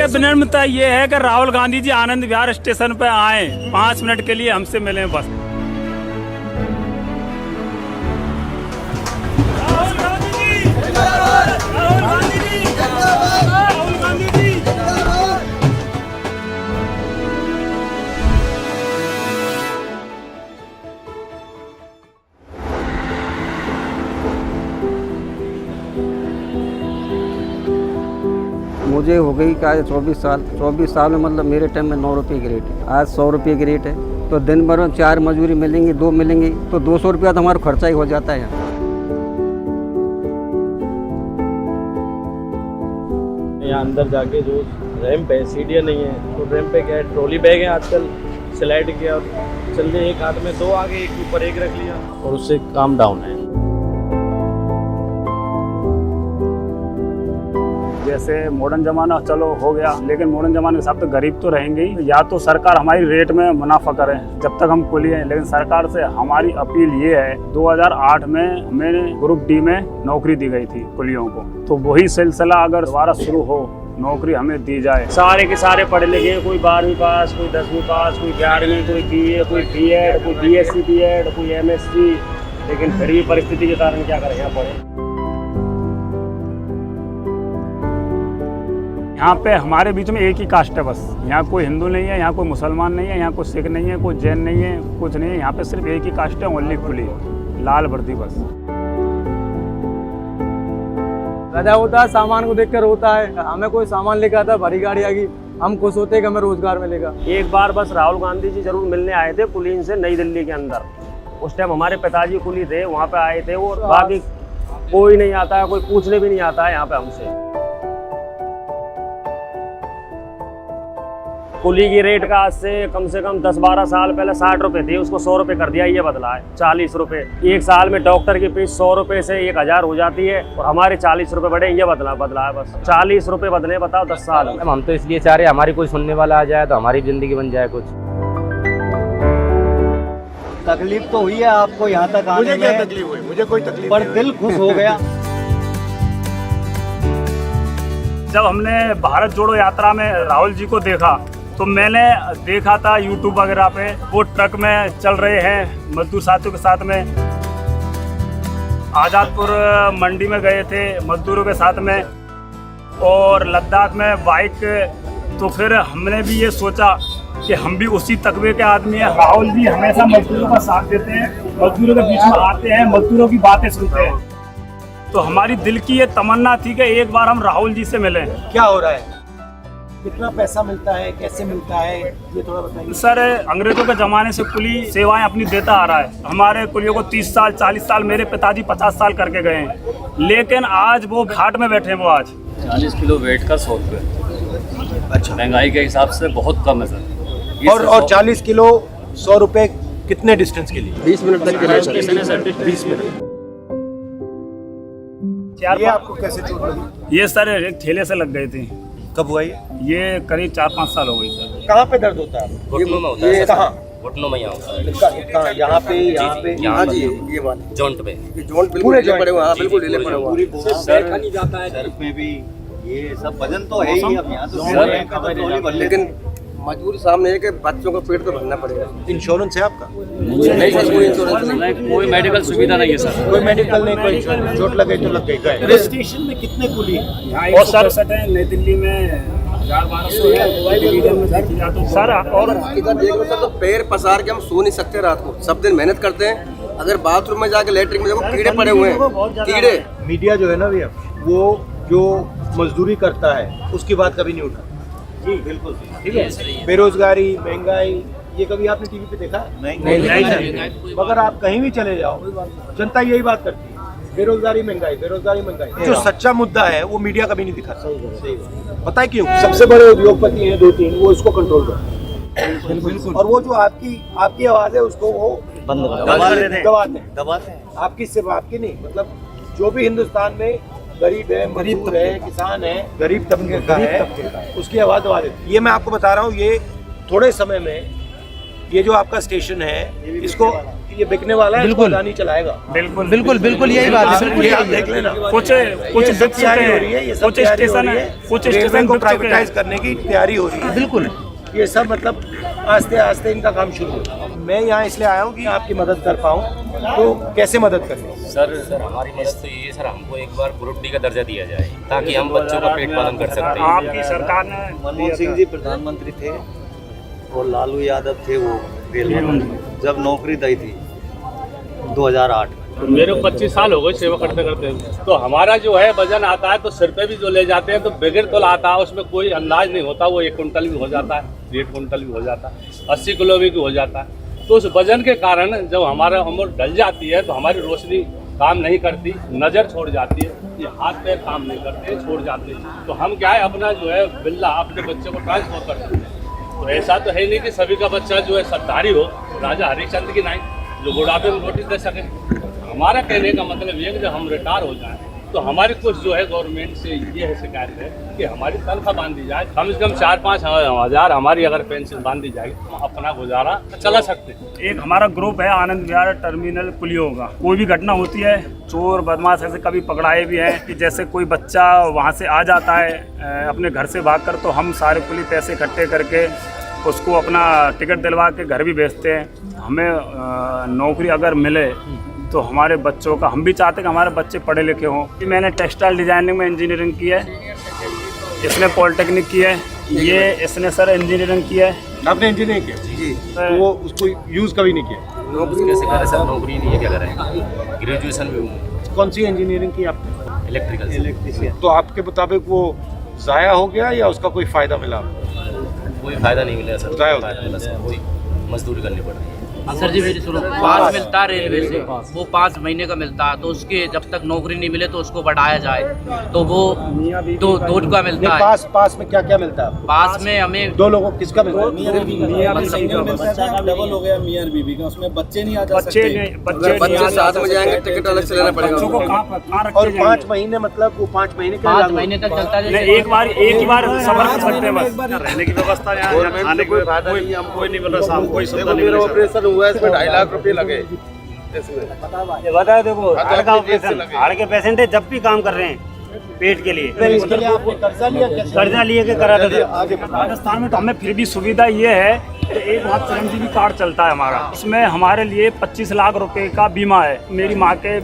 आगे विनम्रता ये है कि राहुल गांधी जी आनंद विहार स्टेशन पे आए, 5 मिनट के लिए हमसे मिले बस। राहुल गांधी जी, राहुल गांधी जी, राहुल गांधी जी। मुझे हो गई क्या 24 साल। 24 साल में मतलब मेरे टाइम में 9 रुपये की रेट है, आज 100 रुपये की रेट है। तो दिन भर में 4 मजदूरी मिलेंगी, 2 मिलेंगी, तो 200 रुपया तो हमारा खर्चा ही हो जाता है। यहाँ अंदर जाके जो रैंप है, सीढ़ियाँ नहीं है, तो रैंप पे क्या है, ट्रॉली बैग है आजकल स्लाइड किया और चल रहे, एक हाथ में 2 आगे, एक ऊपर एक रख लिया और उससे काम डाउन है। जैसे मॉडर्न जमाना चलो हो गया, लेकिन मॉडर्न जमाने के हिसाब से गरीब तो रहेंगे ही। या तो सरकार हमारी रेट में मुनाफा करे जब तक हम कुली हैं, लेकिन सरकार से हमारी अपील ये है, 2008 में हमें ग्रुप डी में नौकरी दी गई थी कुलियों को, तो वही सिलसिला अगर दोबारा शुरू हो, नौकरी हमें दी जाए। सारे के सारे पढ़े लिखे, कोई 12वीं पास, कोई 10वीं पास, कोई 11वीं, कोई BA, कोई B.Ed, कोई BSc B.Ed, कोई MSc, लेकिन फिर भी परिस्थिति के कारण क्या करें, यहाँ पढ़े। यहाँ पे हमारे बीच में एक ही कास्ट है बस। यहाँ कोई हिंदू नहीं है, यहाँ कोई मुसलमान नहीं है, यहाँ कोई सिख नहीं है, कोई जैन नहीं है, कुछ नहीं है। यहाँ पे सिर्फ एक ही कास्ट है, ओनली कुली, लाल वर्दी बस। गधा होता है, सामान को देखकर होता है। हमें कोई सामान लेकर आता है, भरी गाड़ी आ गई, हम खुश होते हैं कि हमें रोजगार मिलेगा। एक बार बस राहुल गांधी जी जरूर मिलने आए थे कुलीन से नई दिल्ली के अंदर। उस टाइम हमारे पिताजी कुली थे, वहाँ पे आए थे, और बाकी कोई नहीं आता है, कोई पूछने भी नहीं आता है यहाँ पे हमसे। कुली की रेट का आज से कम 10-12 साल पहले 60 रुपए थी, उसको 100 रुपए कर दिया, ये बदला है 40 रुपए। एक साल में डॉक्टर की फीस 100 रुपए से 1000 हो जाती है, और हमारे 40 रुपए बढ़े, ये बदला है बस। 40 रुपए बदले, बताओ 10 साल में। हम तो इसलिए चाह रहे हैं हमारी कोई सुनने वाला आ जाए तो हमारी जिंदगी बन जाए कुछ। तकलीफ तो हुई है आपको यहाँ तक आने में। मुझे क्या तकलीफ हुई? मुझे कोई तकलीफ पर दिल खुश हो गया। जब हमने भारत जोड़ो यात्रा में राहुल जी को देखा, तो मैंने देखा था यूट्यूब वगैरह पे, वो ट्रक में चल रहे हैं मजदूर साथियों के साथ में। आज़ादपुर मंडी में गए थे मजदूरों के साथ में, और लद्दाख में बाइक। तो फिर हमने भी ये सोचा कि हम भी उसी तकबे के आदमी हैं। राहुल जी हमेशा मजदूरों का साथ देते हैं, मजदूरों के बीच में आते हैं, मजदूरों की बातें सुनते हैं। तो हमारी दिल की ये तमन्ना थी कि एक बार हम राहुल जी से मिलें। क्या हो रहा है? कितना पैसा मिलता है, कैसे मिलता है, ये थोड़ा बताइए। सर, अंग्रेजों के ज़माने से कुली सेवाएं अपनी देता आ रहा है। हमारे कुलियों को 30 साल 40 साल, मेरे पिताजी 50 साल करके गए हैं, लेकिन आज वो घाट में बैठे हैं। वो आज 40 किलो वेट का 100 रुपये। अच्छा, महंगाई के हिसाब से बहुत कम है सर। और 40 किलो 100 रुपये कितने डिस्टेंस के लिए? 20 मिनट तक 20 मिनट। ये आपको कैसे चोट लगी? ये सर एक ठेले से लग गई थी। कब हुआ ये? ये करीब 4-5 साल हो गई सर। कहाँ पे दर्द होता है? घुटनों में होता है। कहाँ? घुटनों में यहाँ होता है। कहाँ? यहाँ पे, यहाँ पे, यहाँ जी, ये वाले जॉइंट पे। जोन बिल्कुल ढीले पड़े हुए हैं। हाँ, बिल्कुल ढीले पड़े हुए हैं। सर में भी ये सब वजन तो है ही, अब यहाँ तो लेकिन मजबूरी सामने है कि बच्चों का पेट तो भरना पड़ेगा। इंश्योरेंस है आपका? नहीं सर, कोई इंश्योरेंस नहीं, कोई मेडिकल सुविधा नहीं है सर। कोई मेडिकल नहीं, कोई इंश्योरेंस। चोट लग गई तो लग गई। स्टेशन में कितने कुली हैं? और सर नई दिल्ली में 1200 है सर। और इधर देख लो सर, तो पैर पसार के हम सो नहीं सकते रात को, सब दिन मेहनत करते हैं। अगर बाथरूम में जाके लेटरिन में देखो, कीड़े पड़े हुए हैं, कीड़े। मीडिया जो है ना भैया, वो जो मजदूरी करता है उसकी बात कभी नहीं उठा। जी बिल्कुल, ठीक है। बेरोजगारी, महंगाई, ये कभी आपने टीवी पे देखा? नहीं। मगर आप कहीं भी चले जाओ, जनता यही बात करती है, बेरोजगारी महंगाई, बेरोजगारी महंगाई। जो सच्चा मुद्दा है वो मीडिया कभी नहीं दिखाता। पता है क्यों? सबसे बड़े उद्योगपति हैं 2-3, वो इसको कंट्रोल करते हैं, और वो जो आपकी आवाज है उसको वो दबाते हैं। आपकी सिर्फ आपकी नहीं, मतलब जो भी हिंदुस्तान में गरीब है, मजदूर है, किसान है, गरीब तबके का है, उसकी आवाज दबा देते हैं। ये मैं आपको बता रहा हूँ, ये थोड़े समय में ये जो आपका स्टेशन है, इसको ये बिकने वाला है, बिल्कुल। अदानी चलाएगा। बिल्कुल बिल्कुल यही बात है। ये आप देख लेना। कुछ ये सब बिक चुके तैयारी हो रही है, हैं, ये सब कुछ तैयारी हो स्टेशन रही है, है, कुछ रेलवे स्टेशन को बिक चुके प्राइवेटाइज हैं। करने की तैयारी हो रही है। बिल्कुल ये सब मतलब आस्ते आस्ते इनका काम शुरू होगा। मैं यहाँ इसलिए आया हूँ कि आपकी मदद कर पाऊँ, तो कैसे मदद करनी? सर हमारी मदद तो ये सर, हमको एक बार ग्रुप डी का दर्जा दिया जाए ताकि हम बच्चों का पेट पालन कर सकते हैं। आपकी सरकार ने मनमोहन सिंह जी प्रधानमंत्री थे और लालू यादव थे वो रेल मंत्री, जब नौकरी दी थी 2008 में। मेरे को 25 साल हो गए सेवा करते करते, तो हमारा जो है वजन आता है तो सिर पे भी जो ले जाते हैं तो बगैर तोल आता है, उसमें कोई अंदाज नहीं होता, वो 1 कुंटल भी हो जाता है, 1.5 कुंटल भी हो जाता है, 80 किलो भी हो जाता है। तो उस वजन के कारण जब हमारा उम्र ढल जाती है तो हमारी रोशनी काम नहीं करती, नज़र छोड़ जाती है, ये हाथ पैर काम नहीं करते, छोड़ जाते हैं। तो हम क्या है अपना जो है बिल्ला अपने बच्चे को ट्रांसफर कर सकते हैं। तो ऐसा तो है नहीं कि सभी का बच्चा जो है सरदारी हो, राजा हरिश्चंद्र की नहीं, जो बुढ़ापे में रोटी दे सके। हमारा कहने का मतलब ये है कि जब हम रिटायर हो जाएं तो हमारी कुछ जो है गवर्नमेंट से ये है शिकायत है कि हमारी तनख्वाह बांध दी जाए, कम से कम 4-5 हज़ार हमारी अगर पेंशन बांध दी जाएगी तो हम अपना गुजारा चला सकते हैं। एक हमारा ग्रुप है आनंद विहार टर्मिनल कुलियों का। कोई भी घटना होती है, चोर बदमाश ऐसे कभी पकड़ाए भी हैं कि जैसे कोई बच्चा वहाँ से आ जाता है अपने घर से भागकर, तो हम सारे कुली पैसे इकट्ठे करके उसको अपना टिकट दिलवा के घर भी भेजते हैं। हमें नौकरी अगर मिले तो हमारे बच्चों का, हम भी चाहते हैं कि हमारे बच्चे पढ़े लिखे हों। मैंने टेक्सटाइल डिज़ाइनिंग में इंजीनियरिंग की है, इसने पॉलिटेक्निक की है, ये इसने सर इंजीनियरिंग की है। आपने इंजीनियरिंग किया जी, तो वो उसको यूज़ कभी नहीं किया? नौकरी कैसे करें सर, नौकरी नहीं है, क्या करें? ग्रेजुएशन भी हूँ। कौन सी इंजीनियरिंग की आपने? इलेक्ट्रिकल। इलेक्ट्रिशियन। तो आपके मुताबिक वो ज़ाया हो गया या उसका कोई फ़ायदा मिला? कोई फायदा नहीं मिला सर, ज़ाया हो फायदा मिला सर, वही मजदूरी करनी पड़ रही है। सर जी मेरी सुनो, पास मिलता है रेलवे से, वो 5 महीने का मिलता है, तो उसके जब तक नौकरी नहीं मिले तो उसको बढ़ाया जाए, तो वो 2 का मिलता है। पास में क्या क्या मिलता है? पास में हमें 2 लोगों किसका मिलता है? डबल हो गया मियां और बीबी का, उसमें बच्चे नहीं आ जा बच्चे साथ में जाएंगे, टिकट अलग से लेना पड़ेगा। बच्चों को कहाँ रख और 5 महीने मतलब वो 5 महीने के 5 महीने तक चलता है। नहीं, एक ही बार सफर कर सकते हैं बस। रहने की व्यवस्था यहाँ खाने की कोई नहीं मिल रहा, शाम कोई सुविधा नहीं मिल रही। ऑपरेशन हुआ है, इसमें 2.5 लाख रुपए लगे। बता देखो, हार्ट का ऑपरेशन, हार्ट के पेशेंट है, जब भी काम कर रहे हैं पेट के लिए। इसके लिए आपने कर्जा लिया? कर्जा लिए के करा था। राजस्थान में तो हमें फिर भी सुविधा ये है कि एक वहाँ चिरंजीवी कार्ड चलता है हमारा, उसमें हमारे लिए 25 लाख रुपए का बीमा है। मेरी माँ के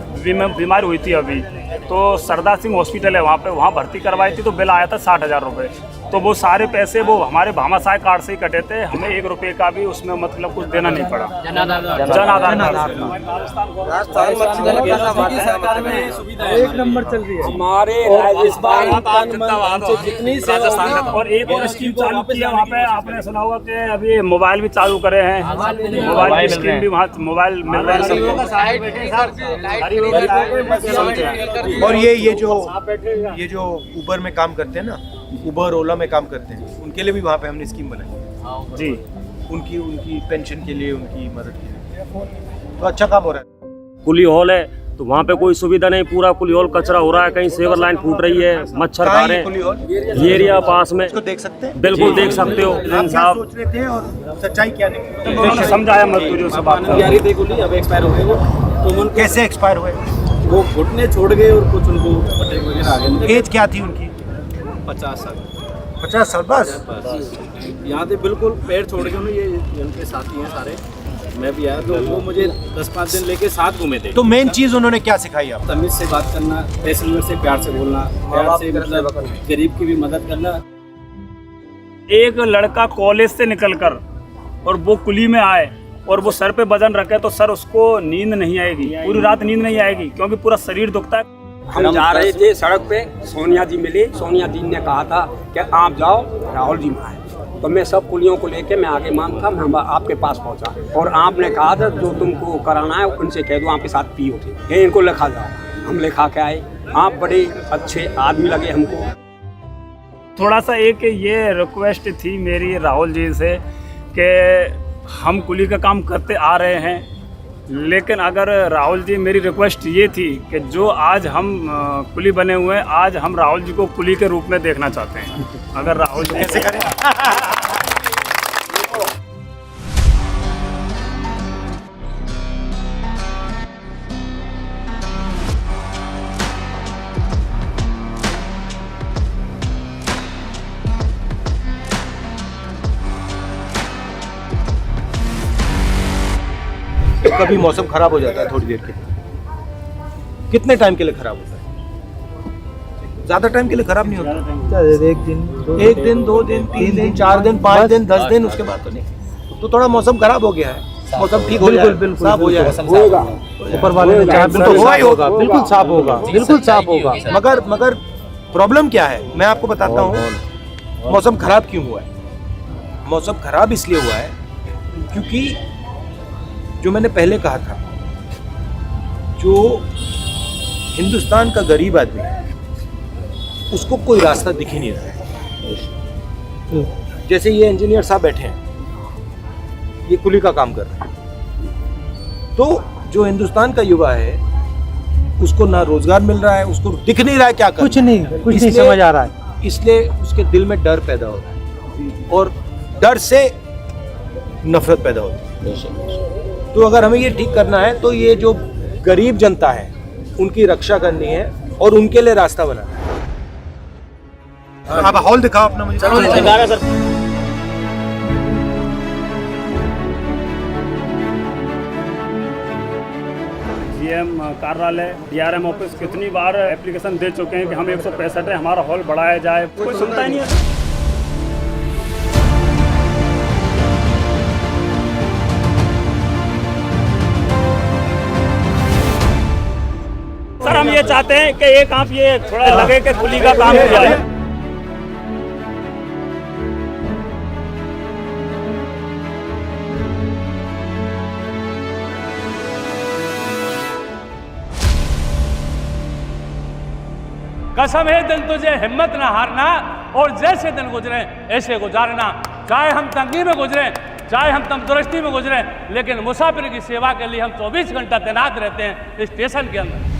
बीमारी हुई थी अभी, तो सरदार सिंह हॉस्पिटल है वहाँ पे, वहाँ भर्ती करवाई थी, तो बिल आया था 60,000 रुपये। तो वो सारे पैसे वो हमारे भामाशाह कार्ड से ही कटे थे, हमें 1 रुपये का भी उसमें मतलब कुछ देना नहीं पड़ा। जन आधार कार्ड एक नंबर चल रही है हमारे राजस्थान और एक और स्कीम चालू की है वहाँ पे, आपने सुना होगा कि अभी मोबाइल भी चालू करे हैं, मोबाइल की स्कीम भी वहाँ मोबाइल मिल रहा है। और ये जो उबर में काम करते हैं ना, उबर ओला में काम करते हैं, उनके लिए भी वहाँ पे हमने स्कीम बनाई जी, उनकी पेंशन के लिए, उनकी मदद के लिए। तो अच्छा काम हो रहा है। कुली हॉल है तो वहाँ पे कोई सुविधा नहीं, पूरा कुली हॉल कचरा हो रहा है, कहीं सेवर लाइन फूट रही है, मच्छर खा रहे हैं। ये एरिया पास में इसको देख सकते हैं? बिल्कुल देख सकते हो। आप क्या साहब सोच रहे थे और सच्चाई क्या निकली? समझाया मजदूरियों से बात कर। अब एक्सपायर हो गए वो, तो उन कैसे एक्सपायर हुए? वो घुटने छोड़ गए और कुछ उनको अटैक वगैरह आ गए। एज क्या थी उनकी? 50 साल 50 साल बस? यहाँ से बिल्कुल पैर छोड़ के ये उनके साथी हैं सारे, मैं भी आया, तो वो मुझे 10-5 दिन लेके साथ घूमे थे। तो मेन चीज उन्होंने क्या सिखाई आपको? तमीज से बात करना, पैसेंजर से प्यार से बोलना, प्यार से मतलब गरीब की भी मदद करना। एक लड़का कॉलेज से निकलकर और वो कुली में आए और वो सर पे वजन रखे, तो सर उसको नींद नहीं आएगी, पूरी रात नींद नहीं आएगी, क्योंकि पूरा शरीर दुखता है। हम जा रहे थे सड़क पे, सोनिया जी मिली, सोनिया जी ने कहा था कि आप जाओ राहुल जी में आए, तो मैं सब कुलियों को लेके मैं आगे मान था, मैं आपके पास पहुंचा और आपने कहा था जो तुमको कराना है उनसे कह दो, आपके साथ पियो थे, इनको लिखा जाओ। हम लिखा के आए, आप बड़े अच्छे आदमी लगे हमको। थोड़ा सा एक ये रिक्वेस्ट थी मेरी राहुल जी से कि हम कुली का काम करते आ रहे हैं, लेकिन अगर राहुल जी, मेरी रिक्वेस्ट ये थी कि जो आज हम कुली बने हुए हैं, आज हम राहुल जी को कुली के रूप में देखना चाहते हैं। अगर राहुल जी कैसे करें? कभी मौसम खराब हो जाता है थोड़ी देर के लिए। कितने टाइम के लिए खराब होता है? ज्यादा टाइम के लिए खराब नहीं होता। एक दिन 2 दिन 3 दिन 4 दिन 5 दिन 10 दिन, उसके बाद तो नहीं। तो थोड़ा मौसम खराब हो गया है, मौसम ठीक हो जाए, बिल्कुल साफ हो जाए, ऊपर वाले ने चाहा तो होगा, बिल्कुल साफ होगा, बिल्कुल साफ होगा। मगर प्रॉब्लम क्या है, मैं आपको बताता हूँ मौसम खराब क्यों हुआ है। मौसम खराब इसलिए हुआ है क्योंकि जो मैंने पहले कहा था, जो हिंदुस्तान का गरीब आदमी है उसको कोई रास्ता दिख ही नहीं रहा है। जैसे ये इंजीनियर साहब बैठे हैं, ये कुली का काम कर रहे हैं, तो जो हिंदुस्तान का युवा है उसको ना रोजगार मिल रहा है, उसको दिख नहीं रहा है क्या कुछ नहीं समझ आ रहा है, इसलिए उसके दिल में डर पैदा हो रहा है और डर से नफरत पैदा होती है। तो अगर हमें ये ठीक करना है तो ये जो गरीब जनता है उनकी रक्षा करनी है और उनके लिए रास्ता बनाना है। आप हॉल दिखाओ अपना मुझे। जीएम कार्यालय, डीआरएम ऑफिस कितनी बार एप्लीकेशन दे चुके हैं कि हम 165 है, हमारा हॉल बढ़ाया जाए, कोई सुनता ही नहीं है। सर हम ये चाहते हैं कि एक आप ये थोड़ा लगे कि कुली का काम किया जाए। कसम है दिल तुझे हिम्मत ना हारना, और जैसे दिन गुजरे ऐसे गुजारना। चाहे हम तंगी में गुजरे, चाहे हम तंदुरुस्ती में गुजरे, लेकिन मुसाफिर की सेवा के लिए हम 24 घंटा तैनात रहते हैं स्टेशन के अंदर।